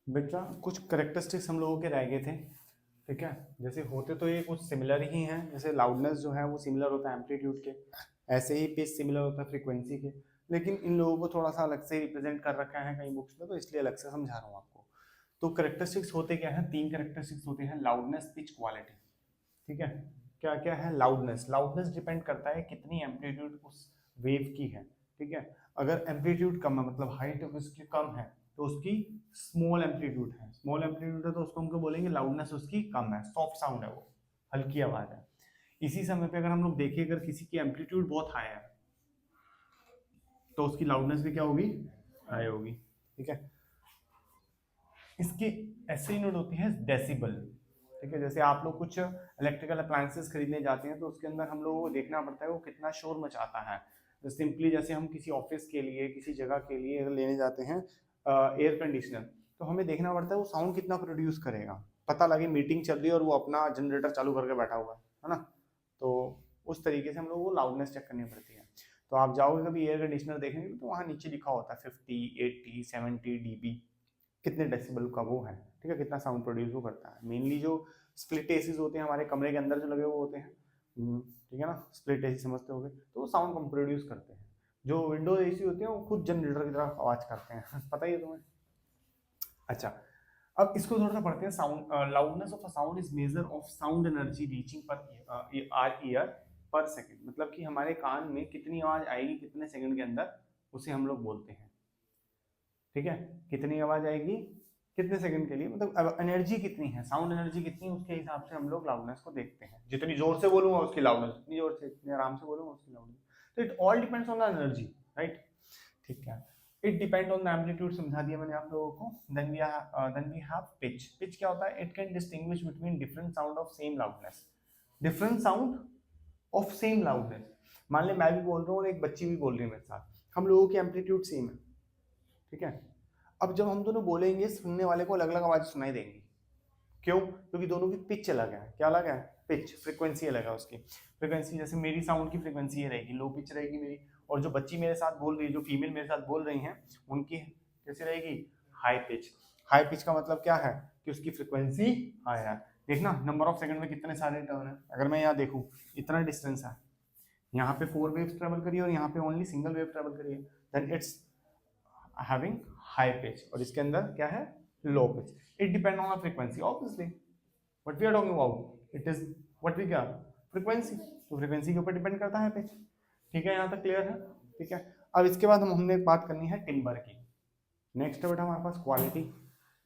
बेटा कुछ करेक्टरिस्टिक्स हम लोगों के रह गए थे, ठीक है। जैसे होते तो ये कुछ सिमिलर ही हैं, जैसे लाउडनेस जो है वो सिमिलर होता है एम्पलीट्यूड के, ऐसे ही पिच सिमिलर होता है फ्रीक्वेंसी के, लेकिन इन लोगों को थोड़ा सा अलग से रिप्रेजेंट कर रखा है कई बुक्स में, तो इसलिए अलग से समझा रहा हूँ आपको। तो करेक्टरिस्टिक्स होते क्या है, तीन करेक्टरिस्टिक्स होते हैं, लाउडनेस, पिच, क्वालिटी, ठीक है। क्या क्या है, लाउडनेस, लाउडनेस डिपेंड करता है कितनी एम्पलीट्यूड उस वेव की है, ठीक है। अगर एम्पलीट्यूड कम है, मतलब हाइट उसकी कम है, तो उसकी स्मॉल एम्पलीट्यूड है, स्मॉल एम्पलीट्यूड है तो उसको हमको बोलेंगे लाउडनेस उसकी कम है, सॉफ्ट साउंड है वो, हल्की आवाज है। इसी समय पे अगर हम लोग देखें, अगर किसी की एम्पलीट्यूड बहुत हाई है तो उसकी लाउडनेस भी क्या होगी, हाई होगी, ठीक है। इसकी ऐसे यूनिट होती है डेसिबल, ठीक है। जैसे आप लोग कुछ इलेक्ट्रिकल अप्लायंसेस खरीदने जाते हैं तो उसके अंदर हम लोगों को देखना पड़ता है वो कितना शोर मचाता है। सिंपली जैसे हम किसी ऑफिस के लिए, किसी जगह के लिए अगर लेने जाते हैं एयर कंडीशनर, तो हमें देखना पड़ता है वो साउंड कितना प्रोड्यूस करेगा। पता लगे मीटिंग चल रही है और वो अपना जनरेटर चालू करके बैठा हुआ है ना, तो उस तरीके से हम लोग को लाउडनेस चेक करनी पड़ती है। तो आप जाओगे कभी एयर कंडीशनर देखने के लिए तो वहाँ नीचे लिखा होता है 50, 80, 70 dB, कितने डेसिबल का वो है, ठीक है, कितना साउंड प्रोड्यूस वो करता है। मेनली जो स्प्लिट एसीज होते हैं हमारे कमरे के अंदर जो लगे हुए होते हैं, ठीक है ना, स्प्लिट एसी समझते होगे, तो वो साउंड कम प्रोड्यूस करते हैं। जो विंडो एसी होते हैं वो खुद जनरेटर की तरह आवाज करते हैं पता ही है तुम्हें। अच्छा, अब इसको थोड़ा सा पढ़ते हैं। Sound, loudness of a sound is measure of sound energy reaching पर आर ईयर पर सेकंड, मतलब कि हमारे कान में कितनी आवाज आएगी कितने सेकंड के अंदर, उसे हम लोग बोलते हैं, ठीक है। कितनी आवाज आएगी कितने सेकंड के लिए, मतलब एनर्जी कितनी है, साउंड एनर्जी कितनी है, उसके हिसाब से हम लोग लाउडनेस को देखते हैं। जितनी जोर से बोलूंगा उसकी लाउडनेस, जितनी जोर से, जितनी आराम से बोलूंगा उसकी लाउडनेस। तो it all depends on the energy, right, ठीक है। It depend on the amplitude, समझा दिया मैंने आप लोगों को। Then we have pitch. Pitch क्या होता है, it can distinguish between different sound of same loudness, different sound of same loudness. मान ले मैं भी बोल रहा हूँ और एक बच्ची भी बोल रही है मेरे साथ, हम लोगों की एम्पलीट्यूड सेम है, ठीक है। अब जब हम दोनों बोलेंगे सुनने वाले को अलग अलग आवाज सुनाई देंगी, क्यों, क्योंकि दोनों की पिच अलग है। क्या अलग है, पिच, फ्रीक्वेंसी अलग है उसकी। फ्रीक्वेंसी जैसे मेरी साउंड की फ्रीक्वेंसी ये रहेगी, लो पिच रहेगी मेरी, और जो बच्ची मेरे साथ बोल रही है, जो फीमेल मेरे साथ बोल रही हैं, उनकी कैसी रहेगी, हाई पिच। हाई पिच का मतलब क्या है कि उसकी फ्रीक्वेंसी हाई है। देखना नंबर ऑफ सेकंड में कितने सारे टर्न है, अगर मैं यहाँ देखूँ इतना डिस्टेंस है, यहाँ पे 4 वेव्स ट्रेवल करिए और यहाँ पे ओनली सिंगल वेव ट्रेवल करिए, then it's having high pitch, और इसके अंदर क्या है, low pitch. It depend on the frequency obviously, what we are talking about, it is what we क्या, फ्रीक्वेंसी, तो फ्रीक्वेंसी के ऊपर डिपेंड करता है पिच, ठीक है। यहाँ तक क्लियर है, ठीक है। अब इसके बाद हमने एक बात करनी है टिम्बर की। नेक्स्ट है बेटा हमारे पास क्वालिटी।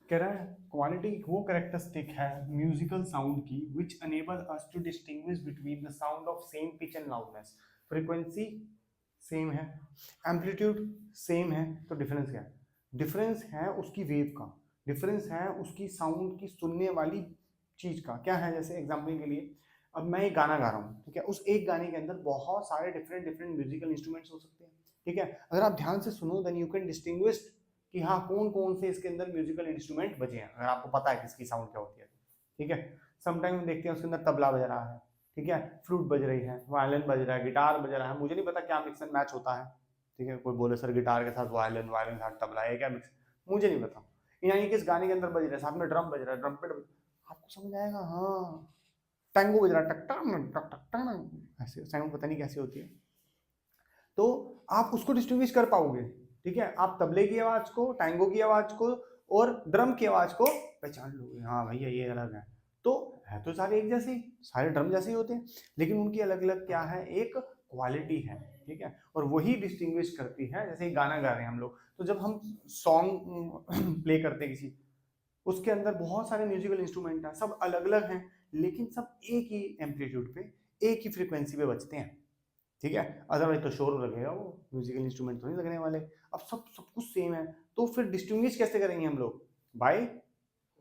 कह रहा है क्वालिटी वो करेक्टरिस्टिक है म्यूजिकल साउंड की which enable us to distinguish between the sound of same pitch and loudness. Frequency same है, एम्पलीट्यूड सेम है, तो डिफरेंस क्या है, डिफरेंस है उसकी वेव का, डिफरेंस है उसकी साउंड की सुनने वाली चीज का। क्या है, जैसे एग्जांपल के लिए अब मैं एक गाना गा रहा हूँ, ठीक है, उस एक गाने के अंदर बहुत सारे डिफरेंट डिफरेंट म्यूजिकल इंस्ट्रूमेंट्स हो सकते हैं, ठीक है। अगर आप ध्यान से सुनो देन यू कैन डिस्टिंग्विश कि हाँ कौन कौन से इसके अंदर म्यूजिकल इंस्ट्रूमेंट बजे हैं, अगर आपको पता है किसकी साउंड क्या होती है, ठीक है। समटाइम देखते हैं उसके अंदर तबला बज रहा है, ठीक है, फ्लूट बज रही है, वायलिन बज रहा है, गिटार बज रहा है, मुझे नहीं पता क्या मिक्स एंड मैच होता है, ठीक है। कोई बोले सर गिटार के साथ वायलिन, वायलिन के साथ तबला है क्या मिक्स, मुझे नहीं पता। यानी कि इस गाने के अंदर बज रहा है, साथ में ड्रम बज रहा है, ड्रम पे आपको समझ आएगा, हाँ टैंगो बज रहा है, टक टक टक टक टक, ऐसे साउंड पता नहीं कैसी होती है, तो आप उसको डिस्टिंग्विश कर पाओगे, ठीक है। आप तबले की आवाज को, टैंगो की आवाज को और ड्रम की आवाज को पहचान लोगे, हाँ भैया ये अलग है। तो है तो सारे एक जैसे ही, सारे ड्रम जैसे ही होते हैं, लेकिन उनकी अलग अलग क्या है, एक क्वालिटी है, ठीक है। और वही डिस्टिंग्विश करती है, जैसे गाना गा रहे हैं हम लोग, तो जब हम सॉन्ग प्ले करते हैं किसी, उसके अंदर बहुत सारे म्यूजिकल इंस्ट्रूमेंट हैं, सब अलग अलग हैं, लेकिन सब एक ही एम्पलीट्यूड पे, एक ही फ्रीक्वेंसी पे बजते हैं, ठीक है। अदरवाइज तो शोर लगेगा, वो म्यूजिकल इंस्ट्रूमेंट तो नहीं लगने वाले। अब सब सब कुछ सेम है, तो फिर डिस्टिंग्विश कैसे करेंगे हम लोग, बाय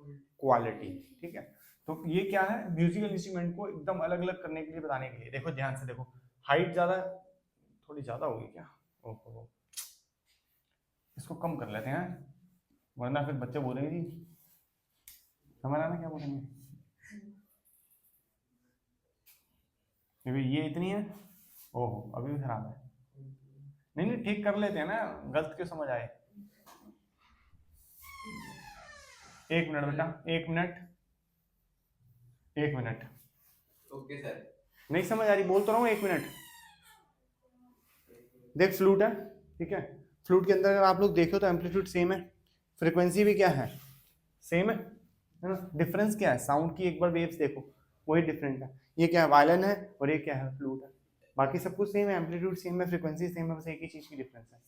क्वालिटी, ठीक है। तो ये क्या है, म्यूजिकल इंस्ट्रूमेंट को एकदम अलग अलग करने के लिए, बताने के लिए। देखो ध्यान से देखो, हाइट ज्यादा, थोड़ी ज्यादा होगी क्या, ओहो, इसको कम कर लेते हैं, वरना फिर बच्चे बोलेंगे जी, समझ आना क्या बोलेंगे, ये इतनी है, ओहो अभी भी खराब है, नहीं नहीं ठीक कर लेते हैं ना, गलत क्यों समझ आए। एक मिनट बेटा, एक मिनट, एक मिनट। Okay sir. नहीं समझ आ रही, बोल तो रहा हूँ, एक मिनट। देख फ्लूट है, ठीक है, फ्लूट के अंदर अगर आप लोग देखो तो एम्पलीट्यूड सेम है, फ्रीक्वेंसी भी क्या है, सेम है ना। डिफरेंस क्या है, साउंड की एक बार वेव्स देखो, वही डिफरेंट है। ये क्या है, वायलिन है और ये क्या है, फ्लूट है। बाकी सब कुछ सेम है, एम्पलीट्यूड सेम है, फ्रीक्वेंसी सेम है, बस एक ही चीज की डिफरेंस है।